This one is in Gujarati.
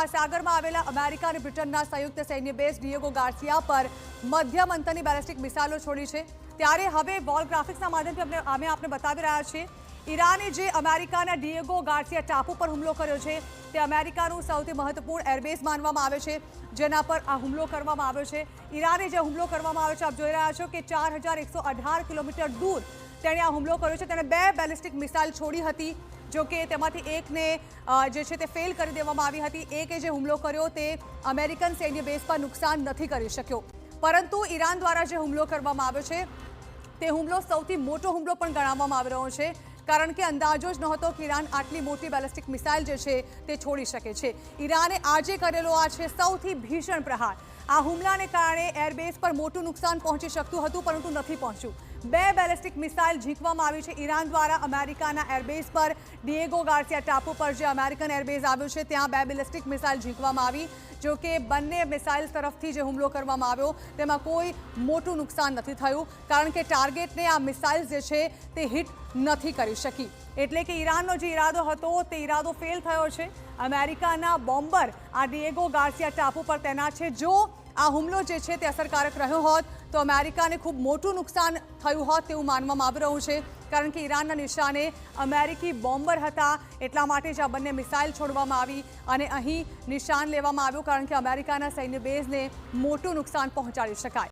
મહાસાગરમાં આવેલા અમેરિકા અને બ્રિટનના સંયુક્ત સૈન્ય બેઝ ડિએગો ગાર્સિયા પર મધ્યમ અંતરની બેલિસ્ટિક મિસાઇલો છોડી છે। ત્યારે હવે વોલ ગ્રાફિક્સના માધ્યમથી અમે આપને બતાવી રહ્યા છીએ ઈરાને જે અમેરિકાના ડિએગો ગાર્સિયા ટાપુ પર હુમલો કર્યો છે તે અમેરિકાનું સૌથી મહત્વપૂર્ણ એરબેઝ માનવામાં આવે છે, જેના પર આ હુમલો કરવામાં આવ્યો છે। ઈરાને જે હુમલો કરવામાં આવ્યો છે, આપ જોઈ રહ્યા છો કે 4118 કિલોમીટર દૂર તેણે આ હુમલો કર્યો છે। તેણે 2 બેલિસ્ટિક મિસાઇલ છોડી હતી, જો કે તેમાંથી એકને જે છે તે ફેલ કરી દેવામાં આવી હતી। એકે જે હુમલો કર્યો તે અમેરિકન સૈન્ય બેઝ પર નુકસાન નથી કરી શક્યો, પરંતુ ઈરાન દ્વારા જે હુમલો કરવામાં આવ્યો છે તે હુમલો સૌથી મોટો હુમલો પણ ગણવામાં આવી રહ્યો છે, કારણ કે અંદાજો જ નહોતો કે ઈરાન આટલી મોટી બેલિસ્ટિક મિસાઇલ જે છે તે છોડી શકે છે। ઈરાને આજે કરેલો આ છે સૌથી ભીષણ પ્રહાર। આ હુમલાને કારણે એરબેઝ પર મોટું નુકસાન પહોંચી શકતું હતું, પરંતુ નથી પહોંચ્યું। 2 બેલિસ્ટિક મિસાઇલ ઝીંકવામાં આવી છે ઈરાન દ્વારા અમેરિકાના એરબેઝ પર। ડિએગો ગાર્સિયા ટાપુ પર જે અમેરિકન એરબેઝ આવ્યો છે ત્યાં 2 બેલિસ્ટિક મિસાઇલ ઝીંકવામાં આવી, જો કે બંને મિસાઇલ તરફથી જે હુમલો કરવામાં આવ્યો તેમાં કોઈ મોટું નુકસાન નથી થયું, કારણ કે ટાર્ગેટને આ મિસાઇલ જે છે તે હિટ નથી કરી શકી। એટલે કે ઈરાનનો જે ઈરાદો હતો તે ઈરાદો ફેલ થયો છે। અમેરિકાના બોમ્બર આ ડિએગો ગાર્સિયા ટાપુ પર તૈનાત છે। જો આ હુમલો જે છે તે અસરકારક રહ્યો હોત તો અમેરિકાને ખૂબ મોટું નુકસાન થયું હોત તેવું માનવામાં આવી રહ્યું છે, કારણ કે ઈરાનના નિશાને અમેરિકી બોમ્બર હતા, એટલા માટે જ આ બંને મિસાઇલ છોડવામાં આવી અને અહીં નિશાન લેવામાં આવ્યું, કારણ કે અમેરિકાના સૈન્ય બેઝને મોટું નુકસાન પહોંચાડી શકાય।